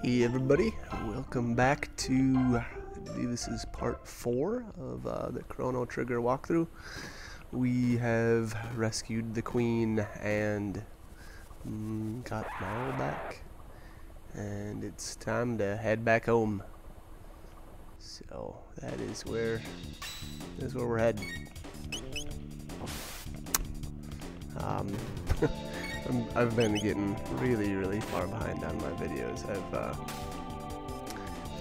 Hey everybody, welcome back to, I believe this is part 4 of the Chrono Trigger walkthrough. We have rescued the Queen and got Marle back, and it's time to head back home. So that is where we're heading. I've been getting really far behind on my videos. I've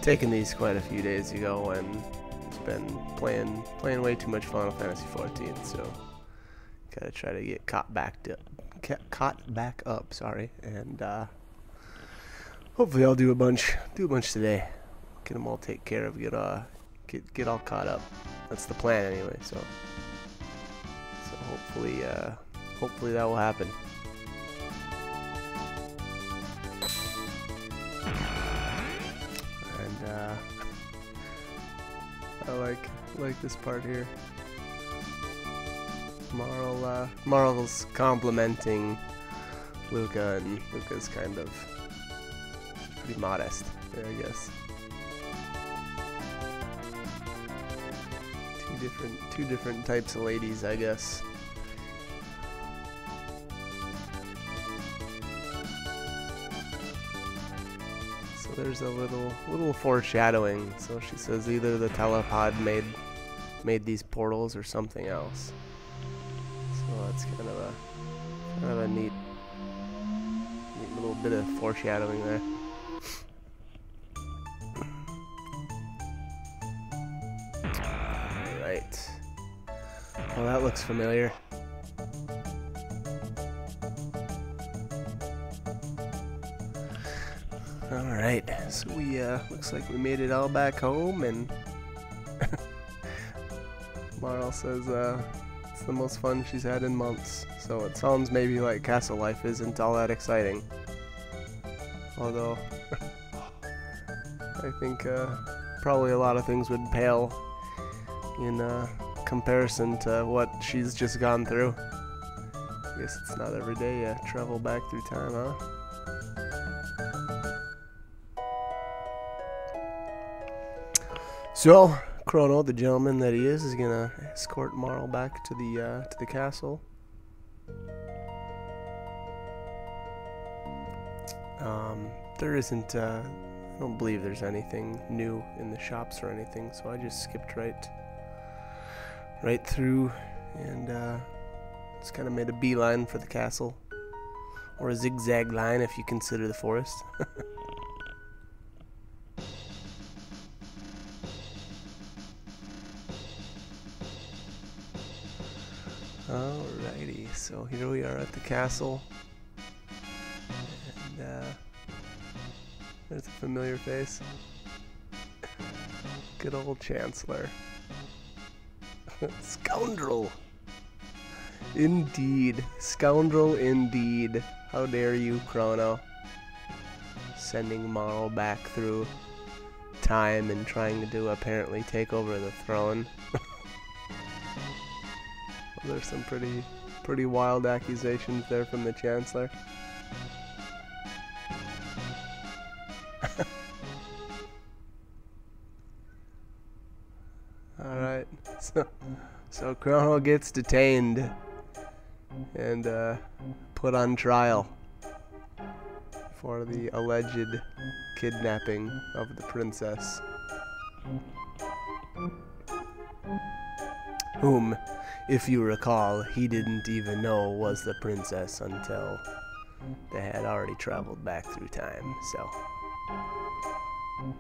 taken these quite a few days ago and it's been playing way too much Final Fantasy 14, so gotta try to get caught back up, sorry, and hopefully I'll do a bunch today. Get them all taken care of, get all caught up. That's the plan anyway, so hopefully that will happen. I like this part here. Marle's complimenting Luca, and Luca's kind of pretty modest there, I guess. Two different types of ladies, I guess. There's a little foreshadowing. So she says either the telepod made these portals or something else. So that's kind of a neat little bit of foreshadowing there. Alright. Well, that looks familiar. Alright, so we, looks like we made it all back home, and Marle says, it's the most fun she's had in months, so it sounds maybe like castle life isn't all that exciting. Although, I think, probably a lot of things would pale in, comparison to what she's just gone through. I guess it's not every day you travel back through time, huh? So, Chrono, the gentleman that he is gonna escort Marle back to the castle. There isn't, I don't believe there's anything new in the shops or anything, so I just skipped right through and just kind of made a beeline for the castle, or a zigzag line if you consider the forest. Alrighty, so here we are at the castle, and there's a familiar face. Good old Chancellor. Scoundrel! Indeed, scoundrel indeed. How dare you, Chrono, sending Marle back through time and trying to apparently take over the throne. There's some pretty wild accusations there from the Chancellor. Alright, so Chrono gets detained and put on trial for the alleged kidnapping of the princess, whom, if you recall, he didn't even know was the princess until they had already traveled back through time. So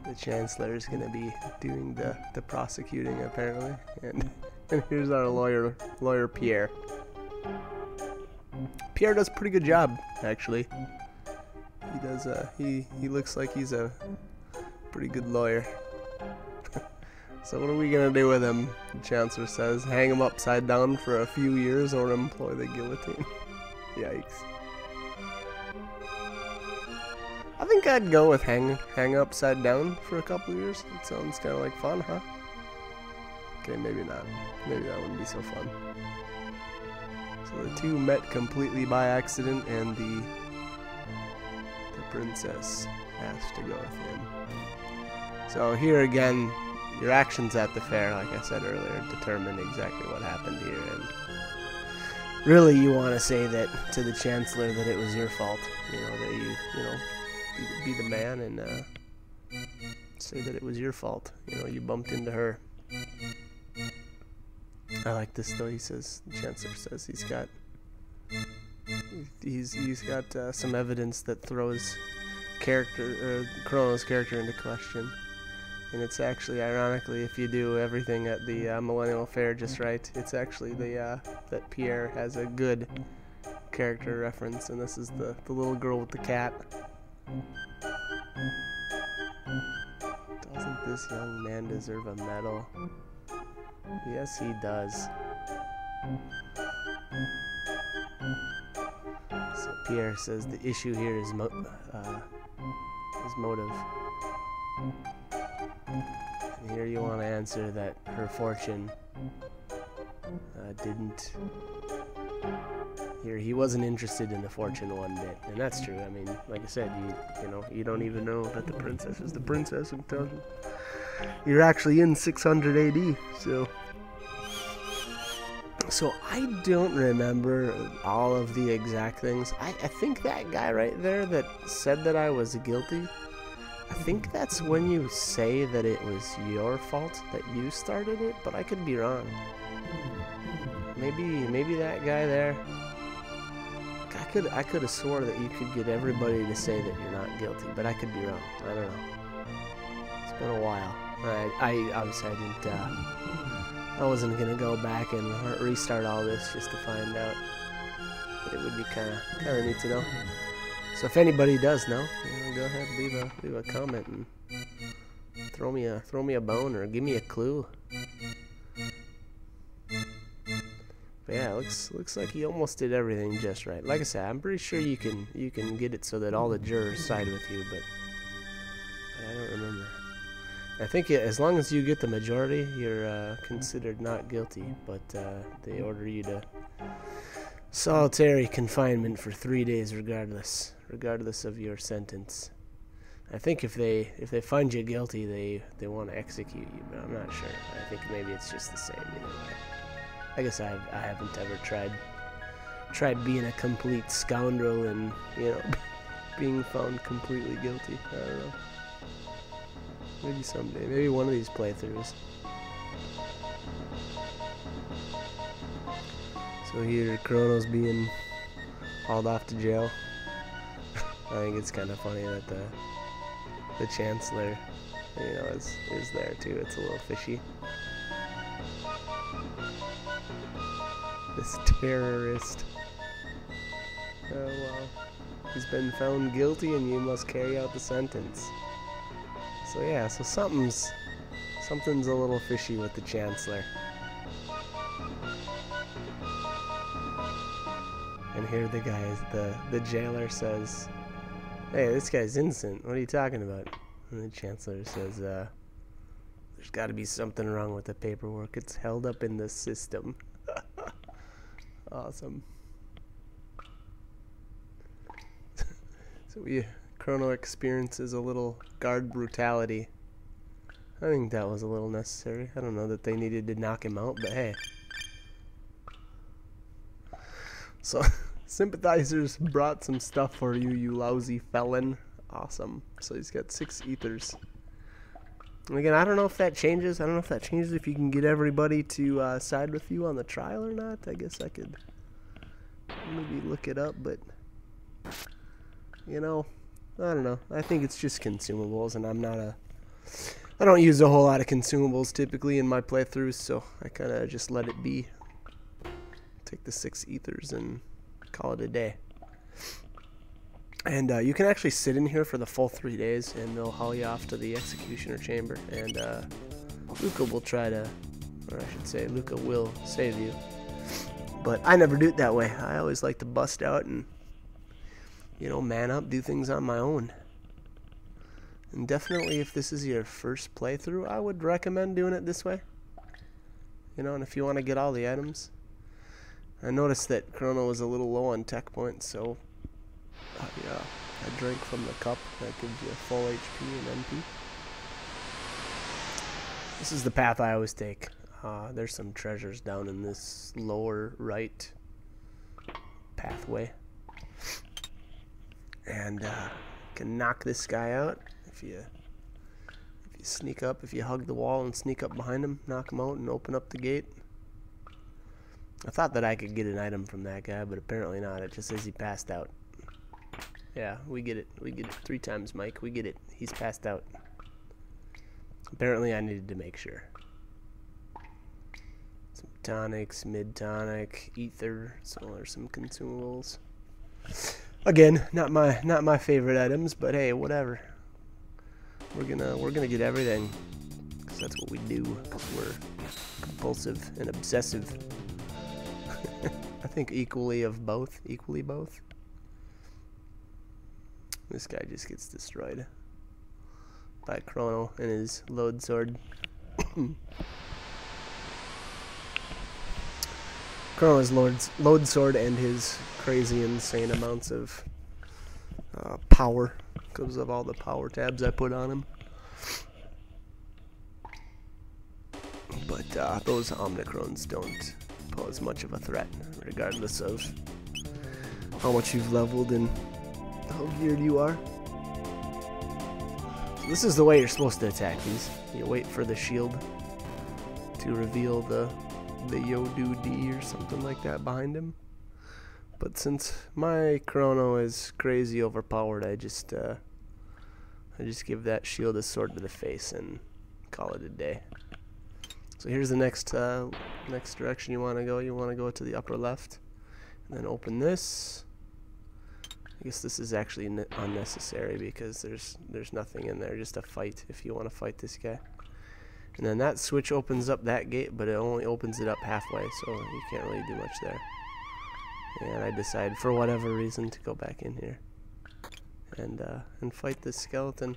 the Chancellor is going to be doing the prosecuting, apparently. And here's our lawyer Pierre. Pierre does a pretty good job, actually. He does. He looks like he's a pretty good lawyer. So what are we gonna do with him? The Chancellor says, hang him upside down for a few years or employ the guillotine. Yikes. I think I'd go with hang upside down for a couple years. It sounds kind of like fun, huh? Okay, maybe not. Maybe that wouldn't be so fun. So the two met completely by accident, and the princess has to go with him. So here again, your actions at the fair, like I said earlier, determine exactly what happened here. And really, you want to say that to the Chancellor that it was your fault. You know, that be the man and say that it was your fault. You know, you bumped into her. I like this though. He says, the Chancellor says he's got some evidence that throws Chrono's character into question. And it's actually, ironically, if you do everything at the Millennial Fair just right, it's actually that Pierre has a good character reference, and this is the little girl with the cat. Doesn't this young man deserve a medal? Yes, he does. So Pierre says the issue here is motive. And here you want to answer that her fortune didn't. Here he wasn't interested in the fortune one bit, and that's true. I mean, like I said, you don't even know that the princess is the princess until you're actually in 600 AD. So I don't remember all of the exact things. I think that guy right there that said that I was guilty, I think that's when you say that it was your fault that you started it, but I could be wrong. Maybe that guy there. I could have swore that you could get everybody to say that you're not guilty, but I could be wrong. I don't know. It's been a while. I obviously I didn't. I wasn't gonna go back and restart all this just to find out. But it would be kind of neat to know. So if anybody does know, go ahead, leave a comment and throw me a bone or give me a clue. But yeah, looks like he almost did everything just right. Like I said, I'm pretty sure you can get it so that all the jurors side with you, but I don't remember. I think as long as you get the majority, you're considered not guilty, but they order you to solitary confinement for 3 days regardless of your sentence. I think if they find you guilty, they want to execute you, but I'm not sure. I think maybe it's just the same either way. I guess I haven't ever tried being a complete scoundrel and, being found completely guilty. I don't know. Maybe someday. Maybe one of these playthroughs. So here, Chrono's being hauled off to jail. I think it's kind of funny that the Chancellor, is there too. It's a little fishy. This terrorist. Oh wow. He's been found guilty and you must carry out the sentence. So yeah, so something's a little fishy with the Chancellor. And here the jailer says, "Hey, this guy's innocent. What are you talking about?" And the Chancellor says, "There's got to be something wrong with the paperwork. It's held up in the system." Awesome. So Chrono experiences a little guard brutality. I think that was a little necessary. I don't know that they needed to knock him out, but hey. So, sympathizers brought some stuff for you, you lousy felon. Awesome. So he's got 6 ethers. And again, I don't know if that changes. I don't know if that changes if you can get everybody to side with you on the trial or not. I guess I could maybe look it up, but I don't know. I think it's just consumables, and I don't use a whole lot of consumables typically in my playthroughs, so I kind of just let it be. Take the 6 ethers and call it a day. And you can actually sit in here for the full 3 days, and they'll haul you off to the executioner chamber, and Luca will try to, or I should say, Luca will save you. But I never do it that way. I always like to bust out and, man up, do things on my own. And definitely, if this is your first playthrough, I would recommend doing it this way. And if you want to get all the items. I noticed that Chrono was a little low on tech points, so a drink from the cup that gives you full HP and MP. This is the path I always take. There's some treasures down in this lower right pathway. And can knock this guy out if you sneak up, if you hug the wall and sneak up behind him, knock him out and open up the gate. I thought that I could get an item from that guy, but apparently not. It just says he passed out. Yeah, we get it. We get it 3 times, Mike. We get it. He's passed out. Apparently I needed to make sure. Some tonics, mid-tonic, ether, so there's some consumables. Again, not my favorite items, but hey, whatever. We're gonna get everything, because that's what we do, because we're compulsive and obsessive. I think equally both. This guy just gets destroyed by Chrono and his load sword. Chrono's load sword and his crazy insane amounts of power because of all the power tabs I put on him. But those Omnicrones don't pose much of a threat, regardless of how much you've leveled and how geared you are. So this is the way you're supposed to attack these. You wait for the shield to reveal the Yodu D or something like that behind him. But since my Chrono is crazy overpowered, I just give that shield a sword to the face and call it a day. So here's the next direction you want to go. You want to go to the upper left, and then open this. I guess this is actually unnecessary because there's nothing in there, just a fight if you want to fight this guy. And then that switch opens up that gate, but it only opens it up halfway, so you can't really do much there. And I decided, for whatever reason, to go back in here and fight this skeleton.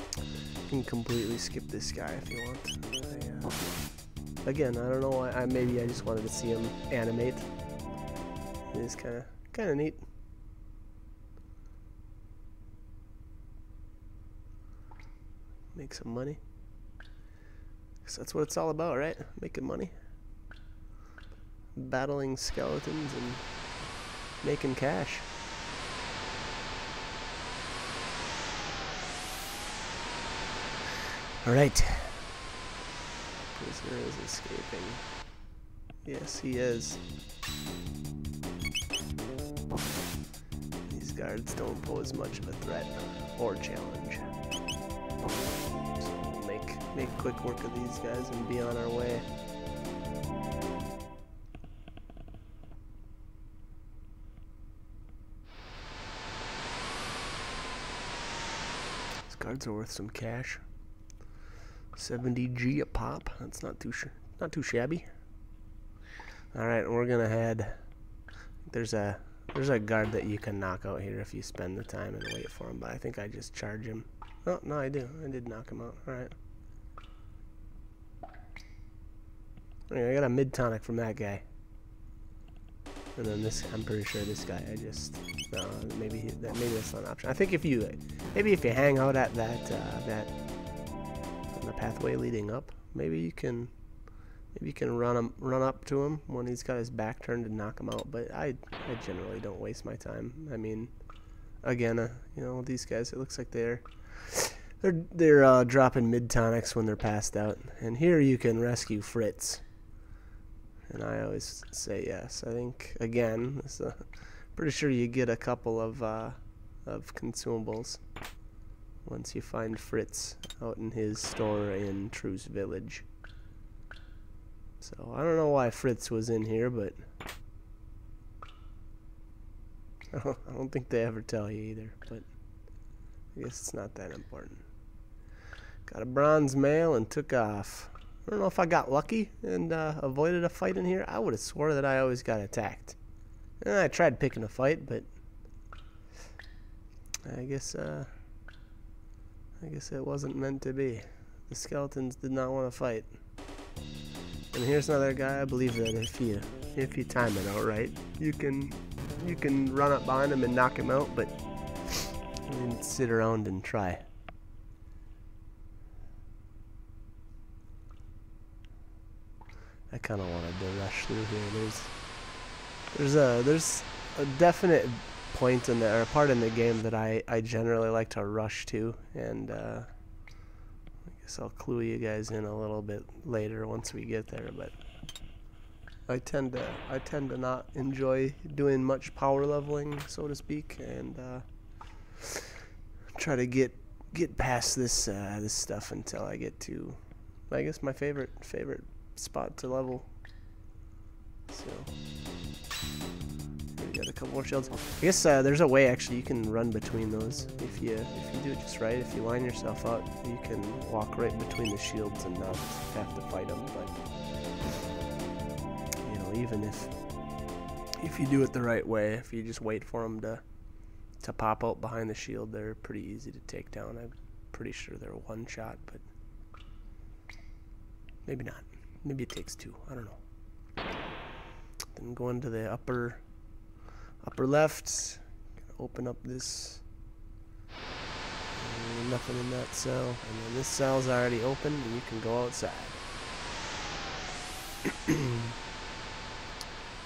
You can completely skip this guy if you want. Again, I don't know why. Maybe I just wanted to see him animate. It is kind of neat. Make some money. 'Cause that's what it's all about, right? Making money. Battling skeletons and making cash. Alright. Prisoner is escaping. Yes, he is. These guards don't pose much of a threat or challenge. So we'll make quick work of these guys and be on our way. These guards are worth some cash. 70G a pop. That's not too shabby. All right, we're gonna head. There's a guard that you can knock out here if you spend the time and wait for him. But I think I just charge him. Oh no, I did knock him out. All right. Anyway, I got a mid tonic from that guy. And then this, I'm pretty sure this guy. No, maybe that's not an option. I think if you hang out at that on the pathway leading up, maybe you can run up to him when he's got his back turned and knock him out. But I generally don't waste my time. I mean, again, you know, these guys, it looks like they're dropping mid tonics when they're passed out. And here you can rescue Fritz. And I always say yes. I think, again, pretty sure you get a couple of consumables once you find Fritz out in his store in Truce Village. So I don't know why Fritz was in here, but I don't think they ever tell you either, but I guess it's not that important. Got a bronze mail and took off. I don't know if I got lucky and avoided a fight in here. I would have swore that I always got attacked. And I tried picking a fight, but I guess it wasn't meant to be. The skeletons did not want to fight. And here's another guy. I believe that if you time it out right, you can you can run up behind him and knock him out, but you didn't sit around and try. I kind of wanted to rush through here. There's a definite point in there, or part in the game that I generally like to rush to, and I guess I'll clue you guys in a little bit later once we get there. But I tend to not enjoy doing much power leveling, so to speak, and try to get past this this stuff until I get to, I guess, my favorite spot to level. So we got a couple more shields. I guess there's a way actually you can run between those if you do it just right. If you line yourself up, you can walk right between the shields and not have to fight them. But you know, even if you do it the right way, if you just wait for them to pop out behind the shield, they're pretty easy to take down. I'm pretty sure they're one shot, but maybe not. Maybe it takes two. I don't know. Then go into the upper left. Open up this. Nothing in that cell. And then this cell's already open, and you can go outside. You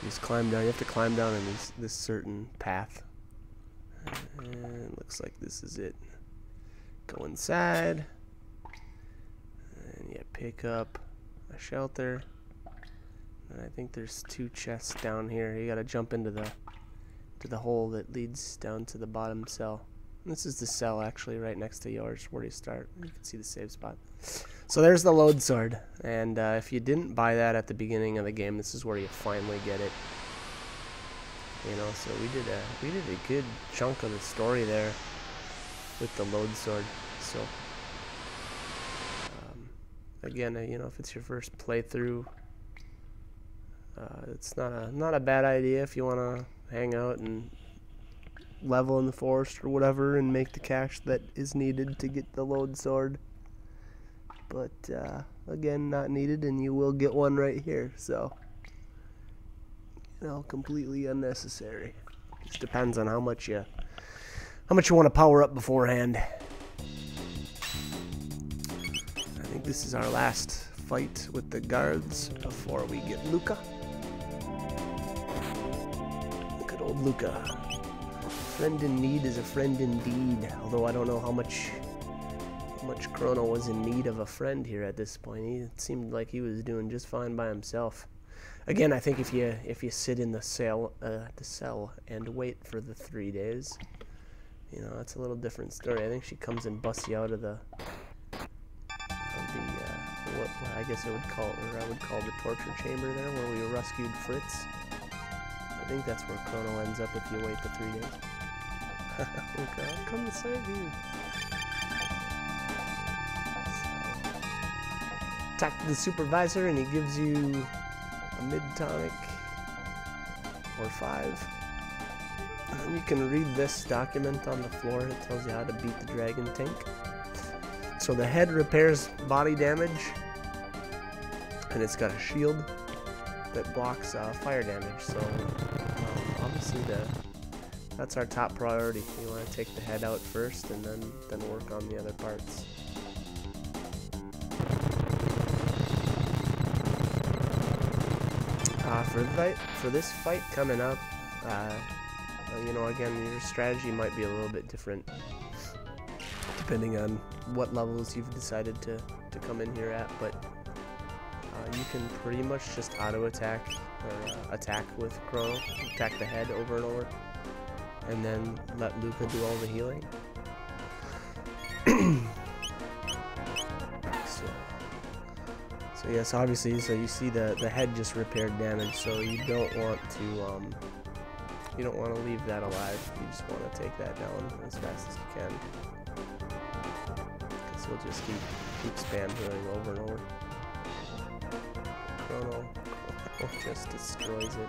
just climb down. You have to climb down in this certain path. And it looks like this is it. Go inside. And you pick up a shelter. And I think there's 2 chests down here. You gotta jump into the hole that leads down to the bottom cell. And this is the cell actually right next to yours where you start. You can see the save spot. So there's the load sword, and if you didn't buy that at the beginning of the game, this is where you finally get it. You know, so we did a good chunk of the story there with the load sword. So again, you know, if it's your first playthrough, it's not a bad idea if you want to hang out and level in the forest or whatever and make the cash that is needed to get the load sword. But again, not needed, and you will get one right here. So, you know, completely unnecessary. Just depends on how much you want to power up beforehand. I think this is our last fight with the guards before we get Luca. Look at old Luca. Friend in need is a friend indeed. Although I don't know how much Chrono was in need of a friend here at this point. It seemed like he was doing just fine by himself. Again, I think if you sit in the cell and wait for the 3 days, you know, that's a little different story. I think she comes and busts you out of the what I guess I would call the torture chamber there, where we rescued Fritz. I think that's where Chrono ends up if you wait the 3 days. Okay, I'll come to save you. Talk to the supervisor and he gives you a mid-tonic or 5. And you can read this document on the floor. It tells you how to beat the dragon tank. So the head repairs body damage, and it's got a shield that blocks fire damage. So obviously that's our top priority. You want to take the head out first, and then work on the other parts. For this fight coming up, you know, again, your strategy might be a little bit different depending on what levels you've decided to come in here at, but you can pretty much just auto attack or attack with Chrono, attack the head over and over, and then let Luca do all the healing. So yes, obviously, so you see the head just repaired damage, so you don't want to leave that alive. You just want to take that down as fast as you can, because he'll just keep spam healing over and over. Chrono just destroys it.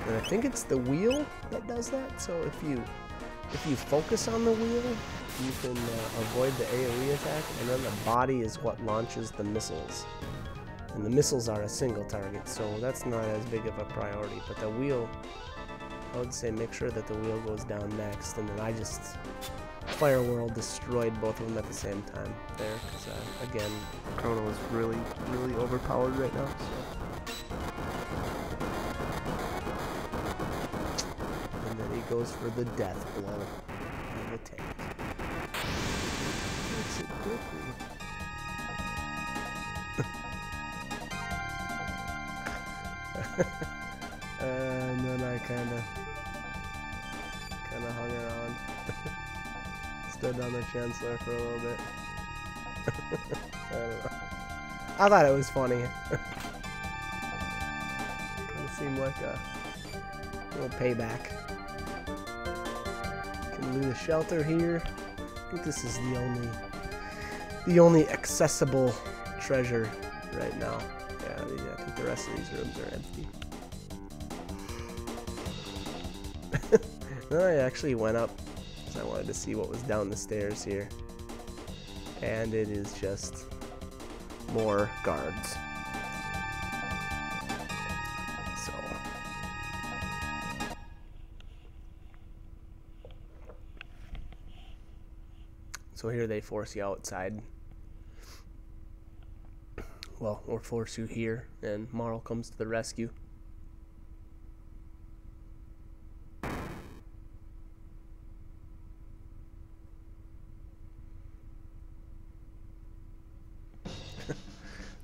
And I think it's the wheel that does that. So if you focus on the wheel, you can avoid the AoE attack, and then the body is what launches the missiles. And the missiles are a single target, so that's not as big of a priority. But the wheel I would say make sure that the wheel goes down next, and then I just Fire World destroyed both of them at the same time there, because again, Chrono is really, really overpowered right now. So. And then he goes for the death blow in the tank. Makes it quickly. And then I kind of hung around. Stood on the Chancellor for a little bit. I don't know. I thought it was funny. Kind of seemed like a little payback. Can loot a shelter here. I think this is the only accessible treasure right now. Yeah, I think the rest of these rooms are empty. Then I actually went up because I wanted to see what was down the stairs here. And it is just more guards. So here they force you outside. Well, or force you here, and Marle comes to the rescue.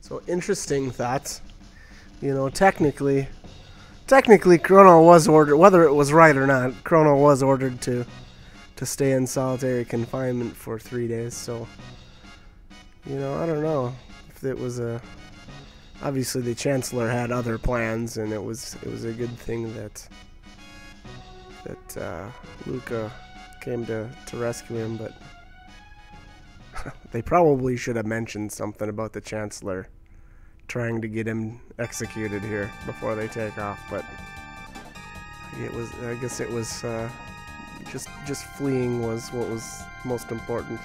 So interesting thoughts. You know, technically Chrono was ordered, whether it was right or not, Chrono was ordered to stay in solitary confinement for 3 days. So, you know, I don't know if it was a. Obviously, the Chancellor had other plans, and it was a good thing that Luca came to rescue him. But they probably should have mentioned something about the Chancellor trying to get him executed here before they take off. But I guess it was just fleeing was what was most important.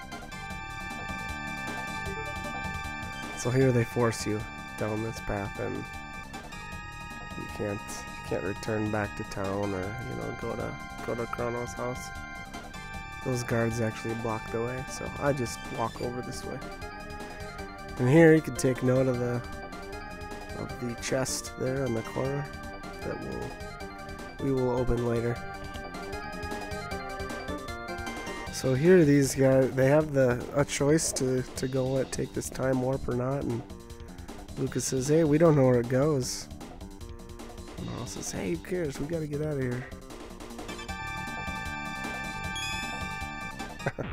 So here they force you down this path, and you can't return back to town, or go to Chrono's house. Those guards actually block the way, so I just walk over this way. And here you can take note of the chest there in the corner that we will open later. So here these guys, they have a choice to go take this time warp or not, and Lucas says, "Hey, we don't know where it goes." And Marle says, "Hey, who cares? We gotta get out of here."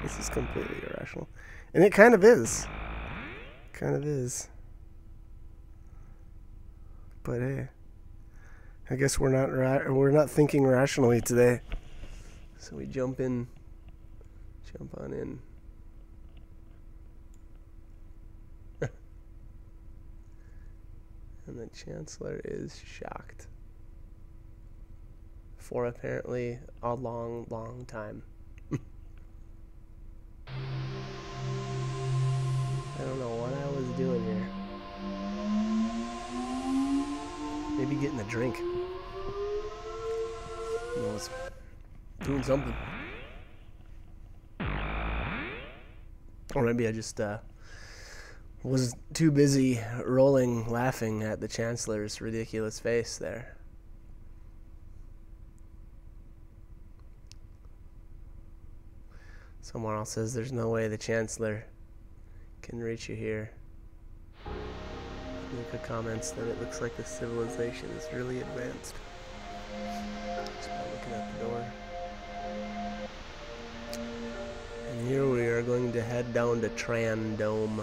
This is completely irrational, and it kind of is. But hey, I guess we're not thinking rationally today. So we jump on in. And the Chancellor is shocked for apparently a long, long time. I don't know what I was doing here. Maybe getting a drink. I was doing something. Or maybe I just was too busy laughing at the Chancellor's ridiculous face there. Someone else says there's no way the Chancellor can reach you here. Luca comments that it looks like the civilization is really advanced. Just by looking at the door. And here we are going to head down to Tran Dome.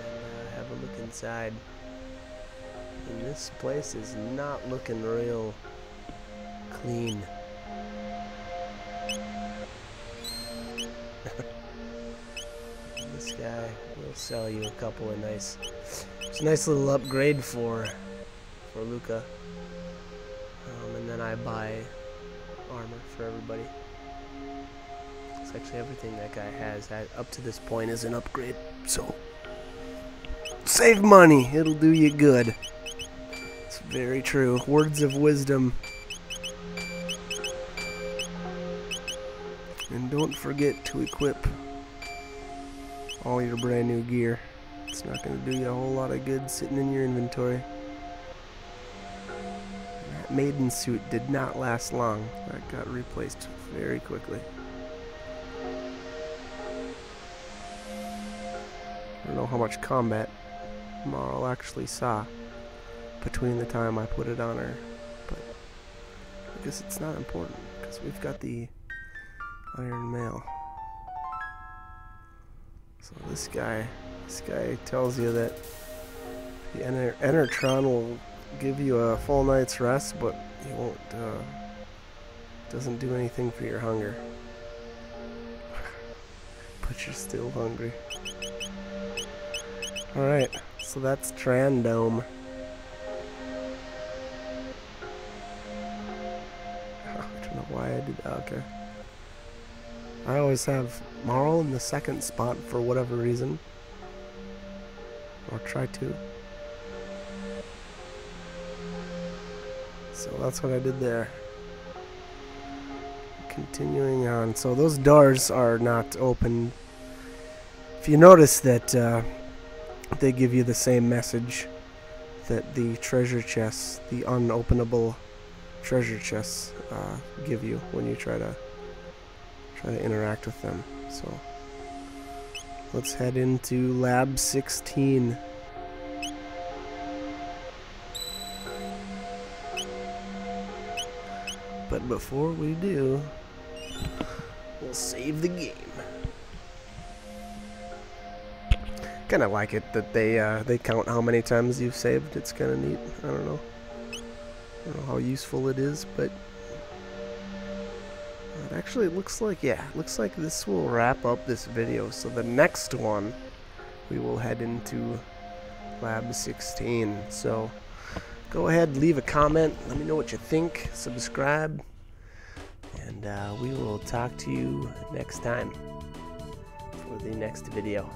And have a look inside. And this place is not looking real clean. This guy will sell you a couple of nice little upgrade for Luca. And then I buy armor for everybody. It's actually everything that guy has up to this point is an upgrade. So save money, it'll do you good. It's Very true. Words of wisdom. And don't forget to equip all your brand new gear. It's not going to do you a whole lot of good sitting in your inventory. That maiden suit did not last long. That got replaced very quickly. I don't know how much combat Marle actually saw between the time I put it on her, but I guess it's not important because we've got the Iron Mail. So this guy tells you that the Enertron will give you a full night's rest, but he won't. Doesn't do anything for your hunger. But you're still hungry. All right, so that's Trandome. I don't know why I did that. Okay. I always have Marle in the second spot for whatever reason. Or try to. So that's what I did there. Continuing on. So those doors are not open. If you notice that they give you the same message that the treasure chests, the unopenable treasure chests, give you when you try to interact with them. So let's head into Lab 16. But before we do, we'll save the game. Kind of like it that they count how many times you've saved. It's kind of neat. I don't know how useful it is, but it actually looks like, yeah, it looks like this will wrap up this video. So the next one, we will head into Lab 16. So go ahead, leave a comment, let me know what you think, subscribe, and we will talk to you next time for the next video.